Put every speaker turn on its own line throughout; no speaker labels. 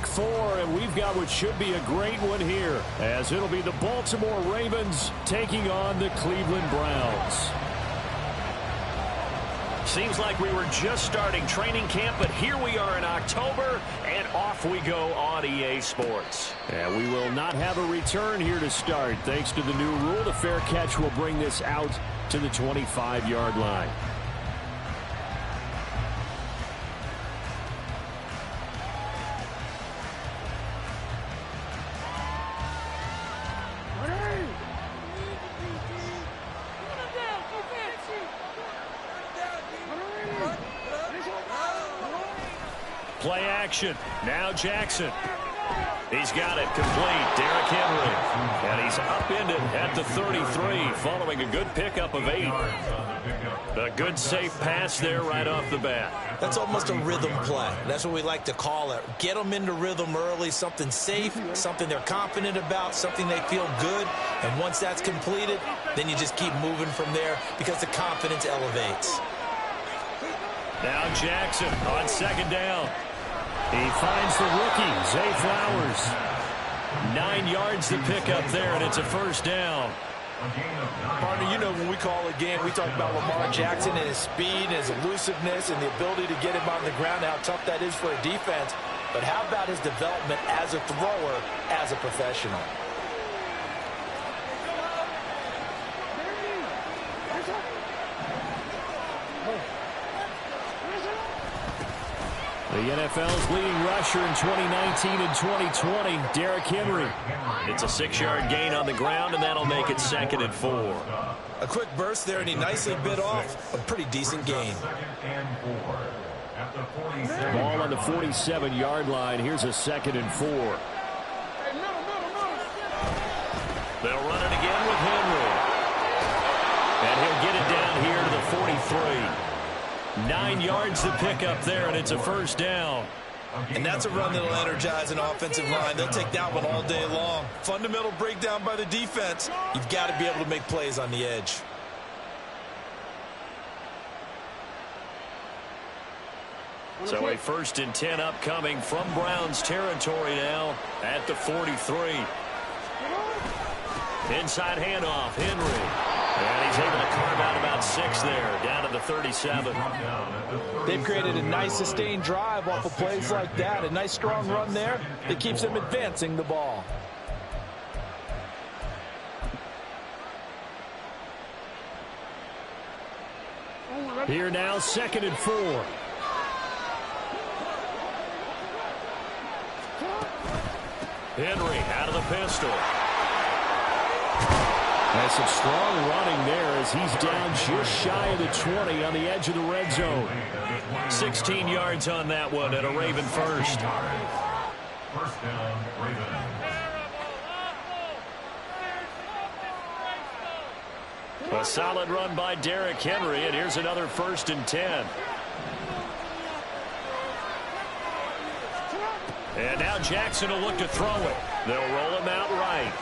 Week 4, and we've got what should be a great one here, as it'll be the Baltimore Ravens taking on the Cleveland Browns.
Seems like we were just starting training camp, but here we are in October, and off we go on EA Sports.
And we will not have a return here to start. Thanks to the new rule, the fair catch will bring this out to the 25-yard line. Play action. Now Jackson. He's got it complete. Derrick Henry. And he's upended at the 33 following a good pickup of 8. A good safe pass there right off the bat.
That's almost a rhythm play. That's what we like to call it. Get them into rhythm early, something safe, something they're confident about, something they feel good. And once that's completed, then you just keep moving from there because the confidence elevates.
Now Jackson on second down. He finds the rookie, Zay Flowers. 9 yards to pick up there, and it's a first down.
Partner, you know when we call a game, we talk about Lamar Jackson and his speed, and his elusiveness, and the ability to get him on the ground, how tough that is for a defense. But how about his development as a thrower, as a professional?
The NFL's leading rusher in 2019 and 2020, Derrick Henry.
It's a 6-yard gain on the ground, and that'll make it 2nd and 4.
A quick burst there, and he nicely bit off a pretty decent gain.
Ball on the 47-yard line. Here's a 2nd and 4.
They'll run it again with Henry. And he'll get it down here to the 43. 9 yards to pick up there, and it's a first down.
And that's a run that'll energize an offensive line. They'll take that one all day long. Fundamental breakdown by the defense. You've got to be able to make plays on the edge.
So a 1st and 10 upcoming from Browns territory now at the 43. Inside handoff, Henry. And he's able to carve out about 6 there, down to the 37.
They've created a nice sustained drive off of plays like that. A nice strong run there that keeps them advancing the ball.
Here now, 2nd and 4.
Henry out of the pistol.
Has some strong running there as he's down just shy of the 20 on the edge of the red zone.
16 yards on that one at a Raven first.
First down, Raven.
A solid run by Derrick Henry, and here's another 1st and 10. And now Jackson will look to throw it. They'll roll him out right.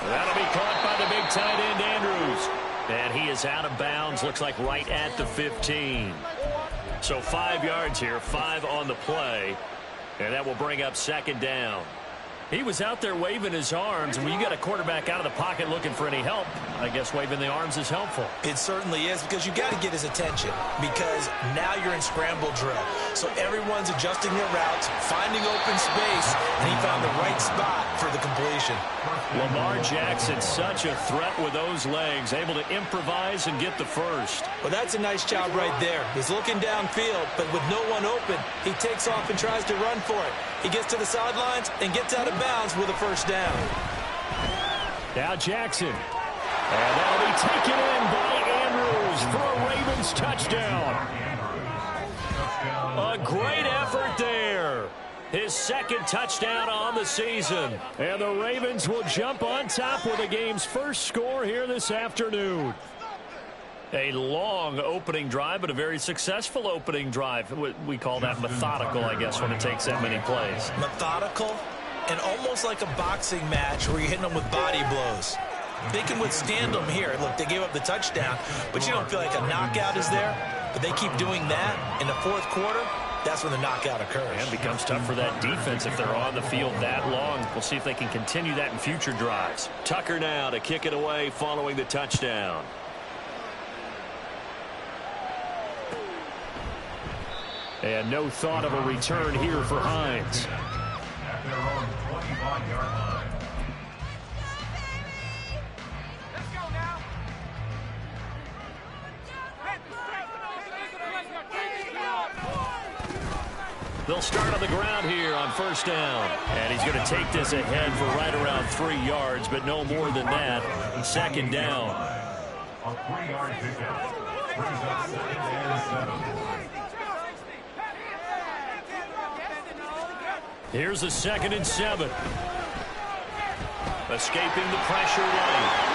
That'll be caught by the big tight end, Andrews. And he is out of bounds, looks like right at the 15. So 5 yards here, 5 on the play. And that will bring up 2nd down. He was out there waving his arms, and when you got a quarterback out of the pocket looking for any help, I guess waving the arms is helpful.
It certainly is, because you got to get his attention, because now you're in scramble drill. So everyone's adjusting their routes, finding open space, and he found the right spot for the completion.
Lamar Jackson, such a threat with those legs, able to improvise and get the first.
Well, that's a nice job right there. He's looking downfield, but with no one open, he takes off and tries to run for it. He gets to the sidelines and gets out of bounds with a first down.
Now Jackson. And that'll be taken in by Andrews for a Ravens touchdown.
A great effort there. His 2nd touchdown on the season.
And the Ravens will jump on top with the game's first score here this afternoon.
A long opening drive, but a very successful opening drive. We call that methodical, I guess, when it takes that many plays.
Methodical and almost like a boxing match where you're hitting them with body blows. They can withstand them here. Look, they gave up the touchdown, but you don't feel like a knockout is there. But they keep doing that in the 4th quarter. that's when the knockout occurs.
And it becomes tough for that defense if they're on the field that long. We'll see if they can continue that in future drives.
Tucker now to kick it away following the touchdown.
And no thought of a return here for Hines.
At their own 25-yard line.
Let's go now.
They'll start on the ground here on first down.
And he's going to take this ahead for right around 3 yards, but no more than that. Second down.
A 3-yard pickup. Brings up 2nd and 7.
Here's a 2nd and 7. Escaping the pressure right.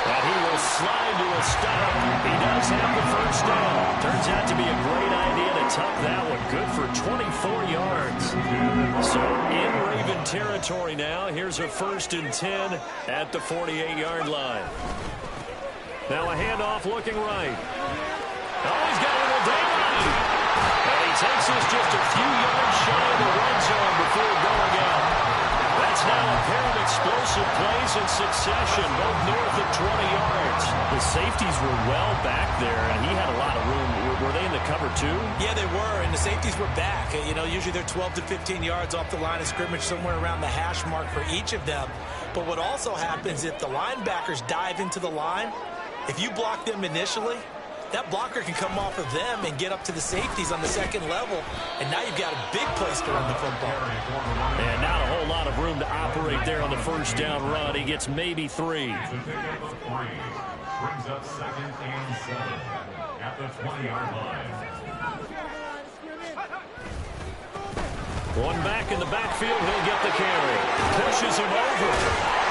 And he will slide to a stop. He does have the first down. Turns out to be a great idea to tuck that one. Good for 24 yards. So in Raven territory now. Here's a 1st and 10 at the 48-yard line. Now a handoff looking right. Oh, he's got a little daylight. And he takes us just a few yards shy of the red zone before going out. That's now a pair of explosive plays in succession, both north of 20 yards.
The safeties were well back there, and he had a lot of room. Were they in the cover too?
Yeah, they were, and the safeties were back. You know, usually they're 12 to 15 yards off the line of scrimmage, somewhere around the hash mark for each of them. But what also happens if the linebackers dive into the line, if you block them initially, that blocker can come off of them and get up to the safeties on the second level, and now you've got a big place to run the football.
And not a whole lot of room to operate there on the first down run. He gets maybe 3.
It's a pickup of 3. Brings up 2nd and 7 at the 20-yard line.
One back in the backfield, he'll get the carry. Pushes him over.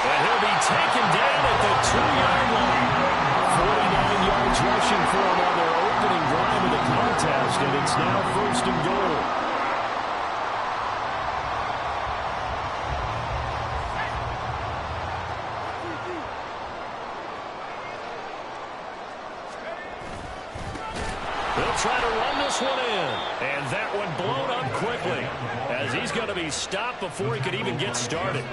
And he'll be taken down at the 2-yard line. 49 yards rushing for him on their opening drive of the contest, and it's now 1st and goal. They'll try to run this one in, and that one blown up quickly, as he's going to be stopped before he could even get started.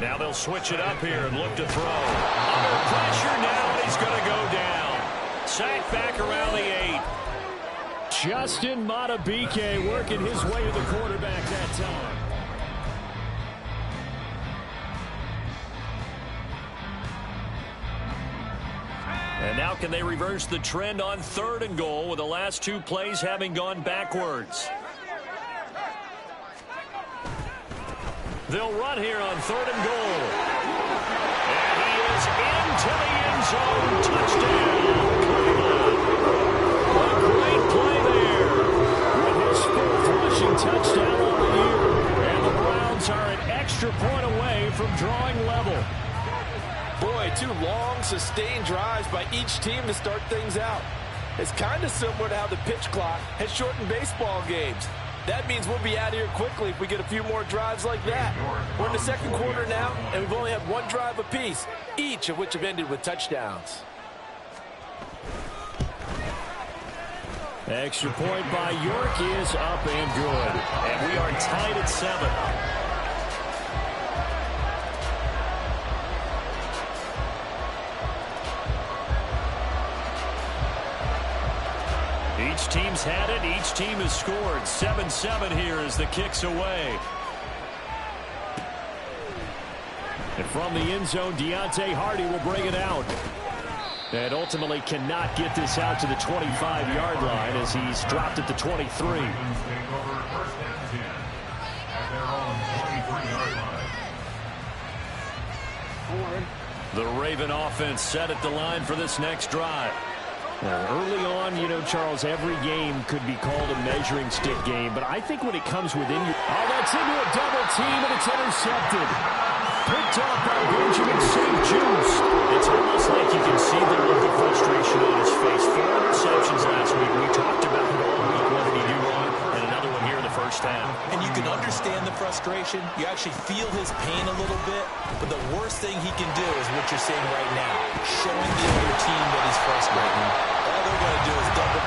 Now they'll switch it up here and look to throw. Under pressure now, and he's going to go down. Sacked back around the 8. Justin Matabike working his way to the quarterback that time. And now can they reverse the trend on 3rd and goal with the last 2 plays having gone backwards? They'll run here on 3rd and goal. And he is into the end zone. Touchdown. A great play there with his 4th rushing touchdown of the year. And the Browns are an extra point away from drawing level.
Boy, 2 long, sustained drives by each team to start things out. It's kind of similar to how the pitch clock has shortened baseball games. That means we'll be out of here quickly if we get a few more drives like that. We're in the 2nd quarter now, and we've only had 1 drive apiece, each of which have ended with touchdowns.
Extra point by York is up and good. And we are tied at 7. Each team's had it. Each team has scored. 7-7 here as the kick's away. And from the end zone, Deontay Hardy will bring it out. And ultimately cannot get this out to the 25-yard line as he's dropped at the 23. The Raven offense set at the line for this next drive. Early on, you know, Charles, every game could be called a measuring stick game, but I think when it comes within you... Oh, that's into a double team, and it's intercepted. Picked up by Benjamin St. Juice. It's almost like you can see the look of frustration on his face. 4 interceptions last week. We talked about it all week. What did he do wrong? And another one here in the first half.
And you can understand the frustration. You actually feel his pain a little bit. But the worst thing he can do is what you're seeing right now. showing the other team that he's frustrated. All they're going to do is double.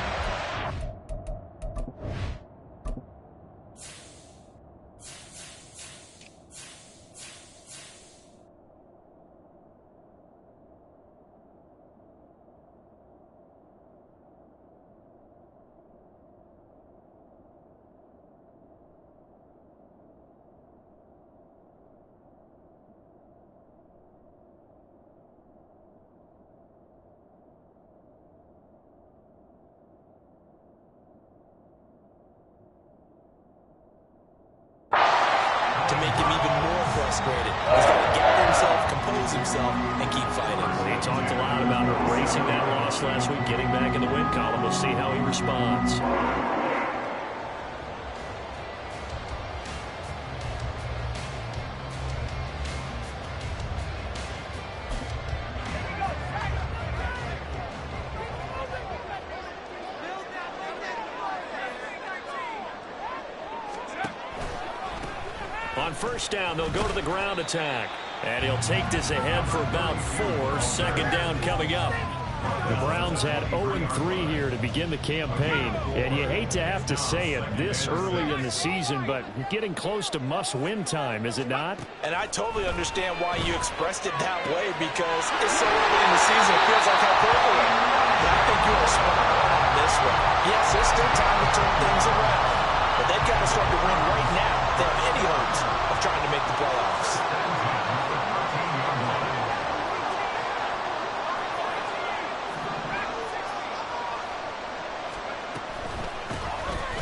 To make him even more frustrated, he's got to gather himself, compose himself, and keep fighting.
He talked a lot about erasing that loss last week, getting back in the win column. We'll see how he responds. On first down, they'll go to the ground attack. And he'll take this ahead for about 4. Second down coming up. The Browns had 0-3 here to begin the campaign. And you hate to have to say it this early in the season, but getting close to must-win time, is it not?
And I totally understand why you expressed it that way, because it's so early in the season, it feels like hyperbole. But I think you are spot on this one. Yes, there's still time to turn things around, but they've got to start to win right now if they have any hopes of trying to make the playoffs.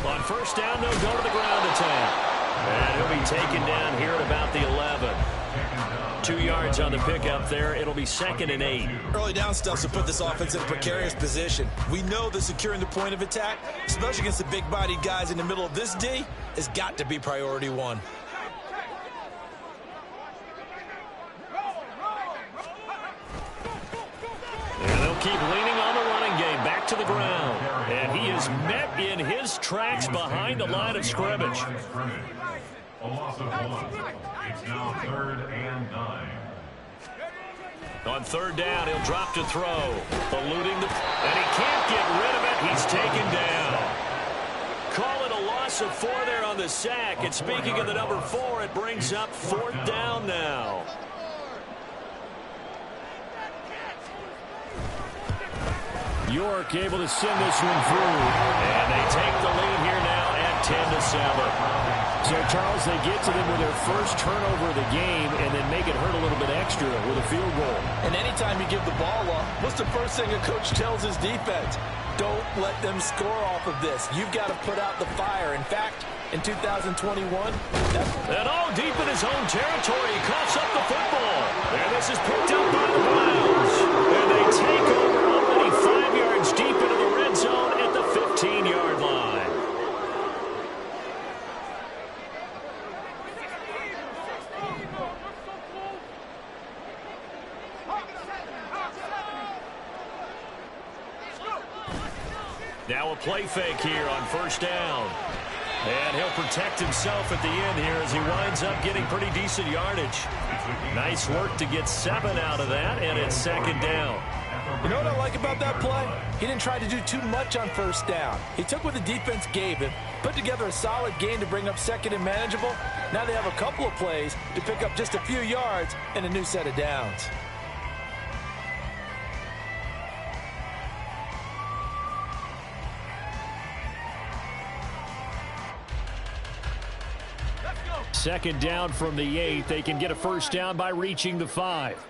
On first down, they'll go to the ground attack. And he'll be taken down here at about the 11. 2 yards on the pickup there. It'll be 2nd and 8.
Early down stuff to put this offense in a precarious position. We know that securing the point of attack, especially against the big-bodied guys in the middle of this D, has got to be priority one.
And they'll keep leaning on the running game. Back to the ground. And he is met in his tracks behind the line of scrimmage.
A loss of 1. It's now 3rd and 9.
On third down, he'll drop to throw. Eluding the... And he can't get rid of it. He's taken down. Call it a loss of 4 there on the sack. And speaking of the number 4, it brings up 4th down now. York able to send this one through. And they take the lead here now at 10-7. So, Charles, they get to them with their first turnover of the game and then make it hurt a little bit extra with a field goal.
And anytime you give the ball up, what's the first thing a coach tells his defense? Don't let them score off of this. You've got to put out the fire. In fact, in 2021,
and all deep in his own territory, he coughs up the football. And this is picked up by the Browns. And they take over already 5 yards deep into the red zone at the 15-yard line. Now a play fake here on first down. And he'll protect himself at the end here as he winds up getting pretty decent yardage. Nice work to get 7 out of that, and it's 2nd down.
You know what I like about that play? He didn't try to do too much on first down. He took what the defense gave him, put together a solid game to bring up 2nd and manageable. Now they have a couple of plays to pick up just a few yards and a new set of downs.
Second down from the 8. They can get a first down by reaching the 5.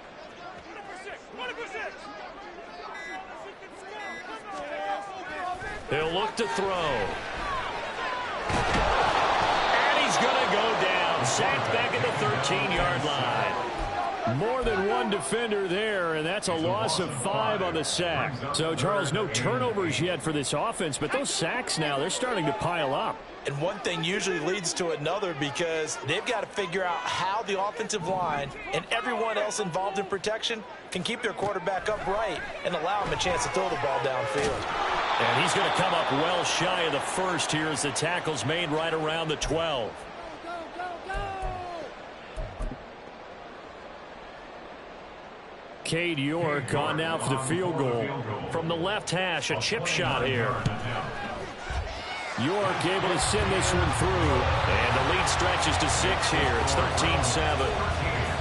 He'll look to throw. And he's going to go down. Sacked back at the 13-yard line. More than one defender there, and that's a loss of 5 on the sack. So, Charles, no turnovers yet for this offense, but those sacks now, they're starting to pile up.
And one thing usually leads to another because they've got to figure out how the offensive line and everyone else involved in protection can keep their quarterback upright and allow him a chance to throw the ball downfield.
And he's going to come up well shy of the first here as the tackle's made right around the 12. Cade York on now for the field goal. From the left hash, a chip shot here. York able to send this one through. And the lead stretches to 6 here. It's 13-7.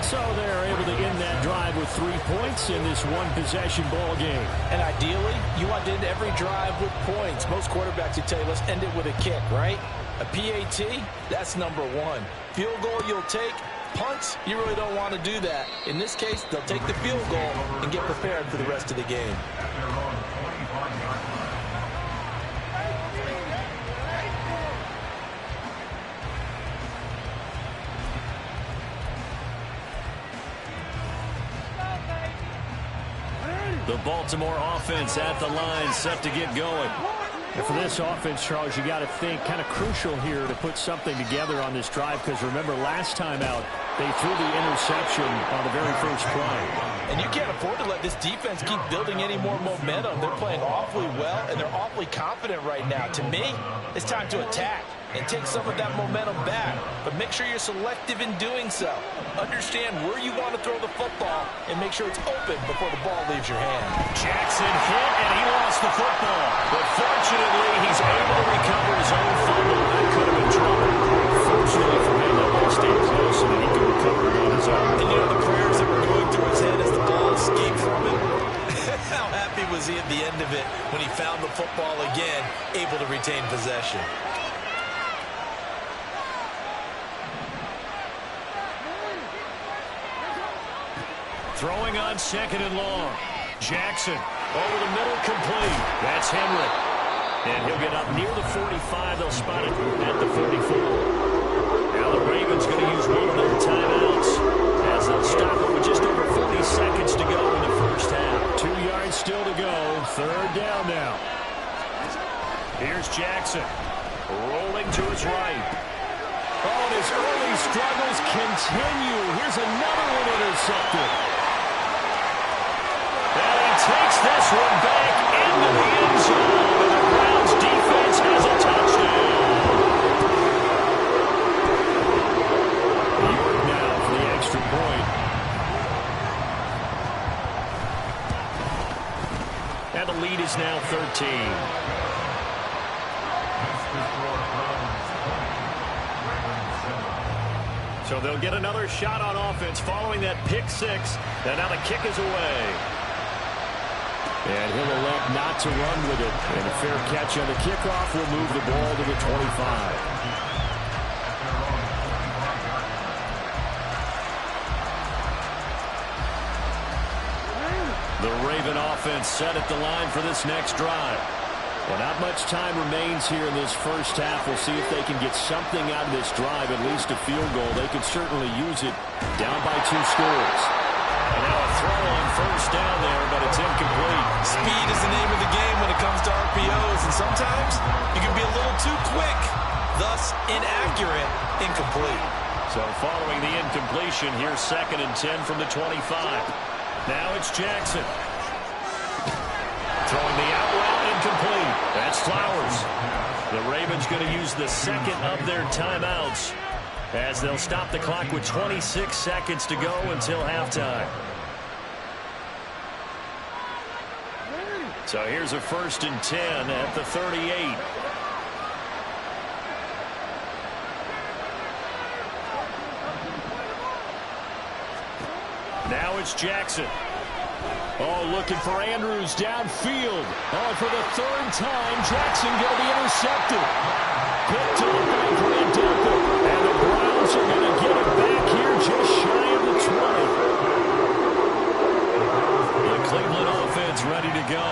So they're able to end that drive with 3 points in this one-possession ball game.
And ideally, you want to end every drive with points. Most quarterbacks would tell you, let's end it with a kick, right? A PAT, that's number 1. Field goal you'll take. Punts, you really don't want to do that. In this case, they'll take the field goal and get prepared for the rest of the game.
The Baltimore offense at the line, set to get going. And for this offense, Charles, you got to think kind of crucial here to put something together on this drive, because remember last time out they threw the interception on the very first play.
And you can't afford to let this defense keep building any more momentum. They're playing awfully well, and they're awfully confident right now. To me, it's time to attack and take some of that momentum back. But make sure you're selective in doing so. Understand where you want to throw the football and make sure it's open before the ball leaves your hand.
Jackson hit, and he lost the football. But fortunately, he's able to recover his own fumble. That could have been trouble. Fortunately for him, that ball stayed close so that he could recover it on his own.
And you know the prayers that were going through his head as the ball escaped from him? How happy was he at the end of it when he found the football again, able to retain possession?
Throwing on 2nd and long. Jackson over the middle, complete. That's Henry. And he'll get up near the 45. They'll spot it at the 44. Now the Ravens going to use one of their timeouts as they'll stop it with just over 40 seconds to go in the first half. 2 yards still to go. 3rd down now. Here's Jackson rolling to his right. Oh, and his early struggles continue. Here's another one intercepted. And he takes this one back into the end zone, and the Browns defense has a touchdown. York now for the extra point. And the lead is now 13. So they'll get another shot on offense following that pick 6. And now the kick is away. And he'll elect not to run with it. And a fair catch on the kickoff will move the ball to the 25. The Raven offense set at the line for this next drive. Well, not much time remains here in this first half. We'll see if they can get something out of this drive, at least a field goal. They can certainly use it down by 2 scores. And now a throw on 1st down there, but it's incomplete.
Speed is the name of the game when it comes to RPOs, and sometimes you can be a little too quick, thus inaccurate, incomplete.
So following the incompletion, here's 2nd and 10 from the 25. Now it's Jackson. Throwing the out route, incomplete. That's Flowers. The Ravens going to use the 2nd of their timeouts as they'll stop the clock with 26 seconds to go until halftime. So here's a 1st and 10 at the 38. Now it's Jackson. Oh, looking for Andrews downfield. Oh, for the 3rd time, Jackson going to be intercepted. Picked up by Grant Delpit. And the Browns are going to get it back here just shy of the 20. The Cleveland offense ready to go.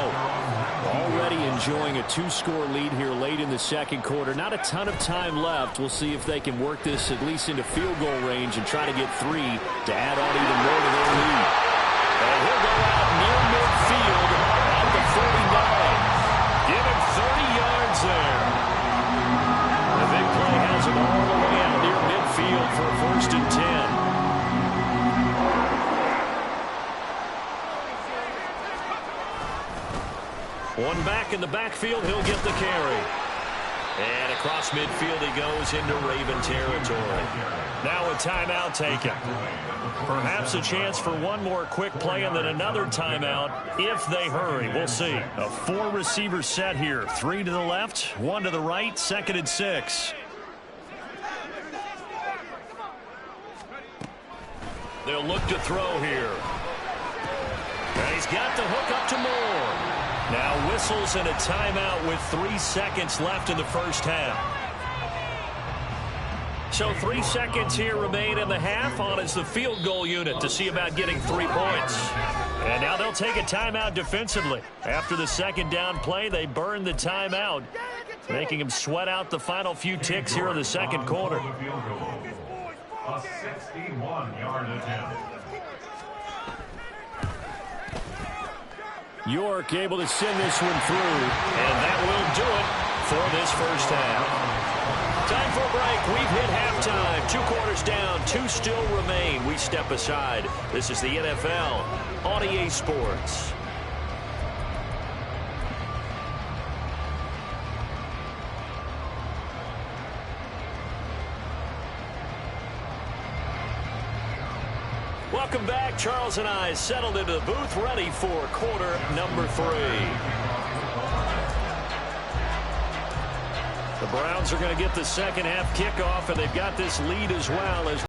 Already enjoying a 2-score lead here late in the 2nd quarter. Not a ton of time left. We'll see if they can work this at least into field goal range and try to get 3 to add on even more to their lead. And he'll go out near midfield at the 49. Give him 30 yards there. The big play has him all the way out near midfield for a 1st and 10. One back in the backfield, he'll get the carry. And across midfield he goes into Raven territory.
Now a timeout taken. Perhaps a chance for one more quick play and then another timeout if they hurry. We'll see. A 4-receiver set here. 3 to the left, 1 to the right, 2nd and 6.
They'll look to throw here. And he's got the hook up to Moore.
Now whistles and a timeout with 3 seconds left in the first half.
So 3 seconds here remain in the half. On is the field goal unit to see about getting 3 points.
And now they'll take a timeout defensively. After the second down play, they burn the timeout, making them sweat out the final few ticks here in the second quarter.
A 61-yard attempt.
York able to send this one through, and that will do it for this first half.
Time for a break. We've hit halftime. 2 quarters down. 2 still remain. We step aside. This is the NFL on EA Sports. Welcome back. Charles and I settled into the booth, ready for quarter number 3.
The Browns are going to get the second half kickoff, and they've got this lead as well as